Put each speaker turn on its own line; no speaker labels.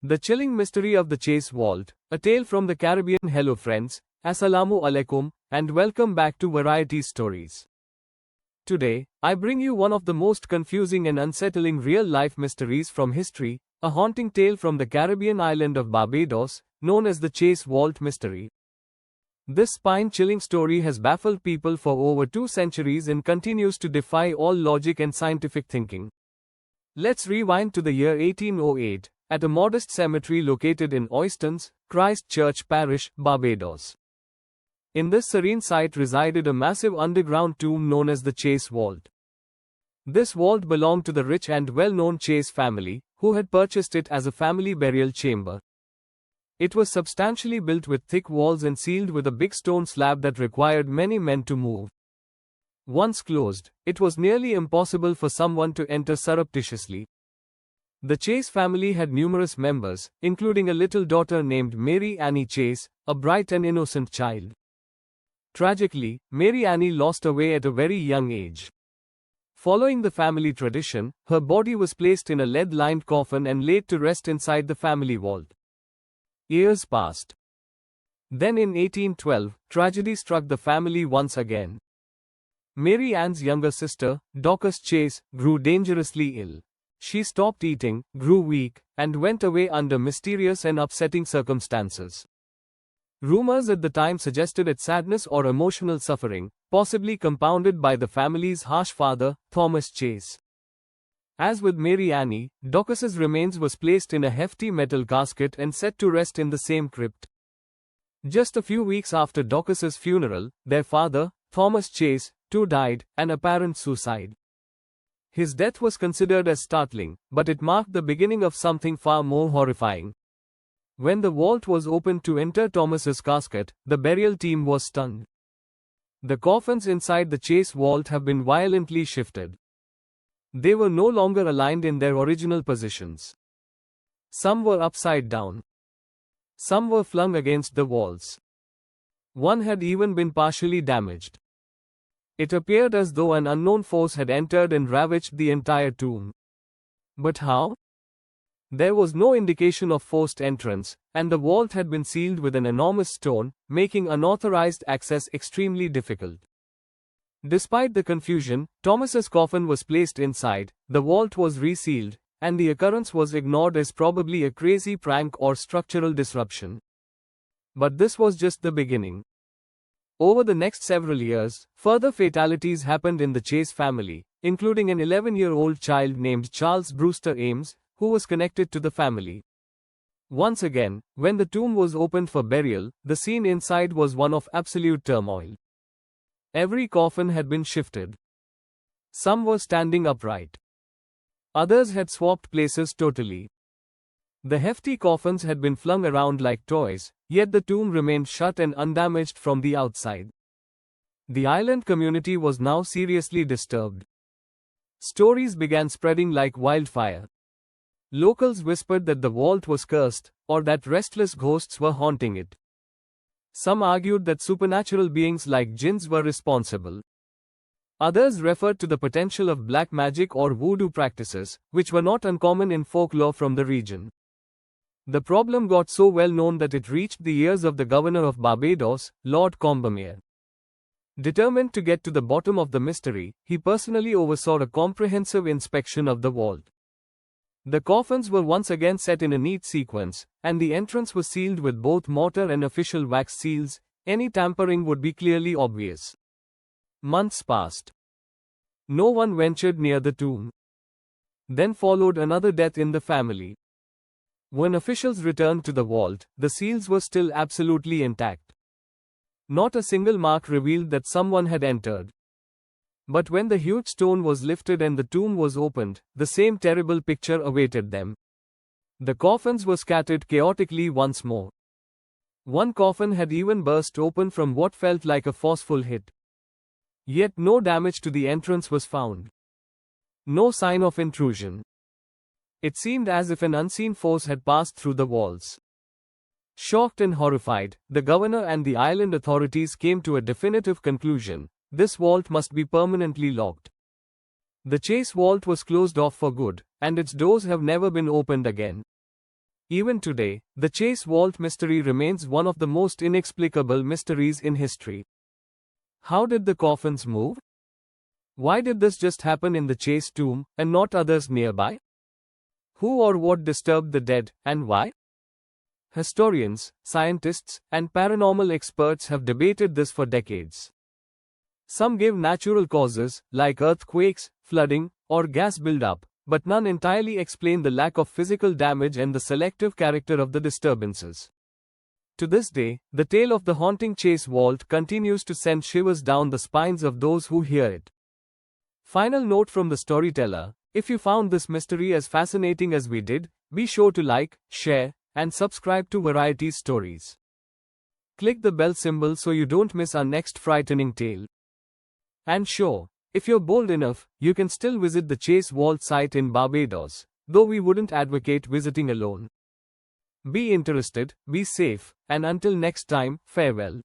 The chilling mystery of the Chase Vault, a tale from the Caribbean. Hello friends, Assalamu alaikum, and welcome back to Variety Stories. Today, I bring you one of the most confusing and unsettling real-life mysteries from history, a haunting tale from the Caribbean island of Barbados, known as the Chase Vault mystery. This spine-chilling story has baffled people for over 2 centuries and continues to defy all logic and scientific thinking. Let's rewind to the year 1808. At a modest cemetery located in Oistons, Christchurch Parish, Barbados. In this serene site resided a massive underground tomb known as the Chase Vault. This vault belonged to the rich and well-known Chase family, who had purchased it as a family burial chamber. It was substantially built with thick walls and sealed with a big stone slab that required many men to move. Once closed, it was nearly impossible for someone to enter surreptitiously. The Chase family had numerous members, including a little daughter named Mary Annie Chase, a bright and innocent child. Tragically, Mary Annie lost her way at a very young age. Following the family tradition, her body was placed in a lead-lined coffin and laid to rest inside the family vault. Years passed. Then in 1812, tragedy struck the family once again. Mary Ann's younger sister, Dorcas Chase, grew dangerously ill. She stopped eating, grew weak, and went away under mysterious and upsetting circumstances. Rumors at the time suggested its sadness or emotional suffering, possibly compounded by the family's harsh father, Thomas Chase. As with Mary Annie, Dorcas's remains was placed in a hefty metal casket and set to rest in the same crypt. Just a few weeks after Dorcas's funeral, their father, Thomas Chase, too died, an apparent suicide. His death was considered as startling, but it marked the beginning of something far more horrifying. When the vault was opened to enter Thomas's casket, the burial team was stunned. The coffins inside the Chase vault have been violently shifted. They were no longer aligned in their original positions. Some were upside down. Some were flung against the walls. One had even been partially damaged. It appeared as though an unknown force had entered and ravaged the entire tomb. But how? There was no indication of forced entrance, and the vault had been sealed with an enormous stone, making unauthorized access extremely difficult. Despite the confusion, Thomas's coffin was placed inside, the vault was resealed, and the occurrence was ignored as probably a crazy prank or structural disruption. But this was just the beginning. Over the next several years, further fatalities happened in the Chase family, including an 11-year-old child named Charles Brewster Ames, who was connected to the family. Once again, when the tomb was opened for burial, the scene inside was one of absolute turmoil. Every coffin had been shifted. Some were standing upright. Others had swapped places totally. The hefty coffins had been flung around like toys, yet the tomb remained shut and undamaged from the outside. The island community was now seriously disturbed. Stories began spreading like wildfire. Locals whispered that the vault was cursed, or that restless ghosts were haunting it. Some argued that supernatural beings like jinns were responsible. Others referred to the potential of black magic or voodoo practices, which were not uncommon in folklore from the region. The problem got so well known that it reached the ears of the governor of Barbados, Lord Combermere. Determined to get to the bottom of the mystery, he personally oversaw a comprehensive inspection of the vault. The coffins were once again set in a neat sequence, and the entrance was sealed with both mortar and official wax seals. Any tampering would be clearly obvious. Months passed. No one ventured near the tomb. Then followed another death in the family. When officials returned to the vault, the seals were still absolutely intact. Not a single mark revealed that someone had entered. But when the huge stone was lifted and the tomb was opened, the same terrible picture awaited them. The coffins were scattered chaotically once more. One coffin had even burst open from what felt like a forceful hit. Yet no damage to the entrance was found. No sign of intrusion. It seemed as if an unseen force had passed through the walls. Shocked and horrified, the governor and the island authorities came to a definitive conclusion: this vault must be permanently locked. The Chase vault was closed off for good, and its doors have never been opened again. Even today, the Chase Vault mystery remains one of the most inexplicable mysteries in history. How did the coffins move? Why did this just happen in the Chase tomb, and not others nearby? Who or what disturbed the dead, and why? Historians, scientists, and paranormal experts have debated this for decades. Some give natural causes, like earthquakes, flooding, or gas buildup, but none entirely explain the lack of physical damage and the selective character of the disturbances. To this day, the tale of the haunting Chase Vault continues to send shivers down the spines of those who hear it. Final note from the storyteller: if you found this mystery as fascinating as we did, be sure to like, share, and subscribe to Variety Stories. Click the bell symbol so you don't miss our next frightening tale. And sure, if you're bold enough, you can still visit the Chase Vault site in Barbados, though we wouldn't advocate visiting alone. Be interested, be safe, and until next time, farewell.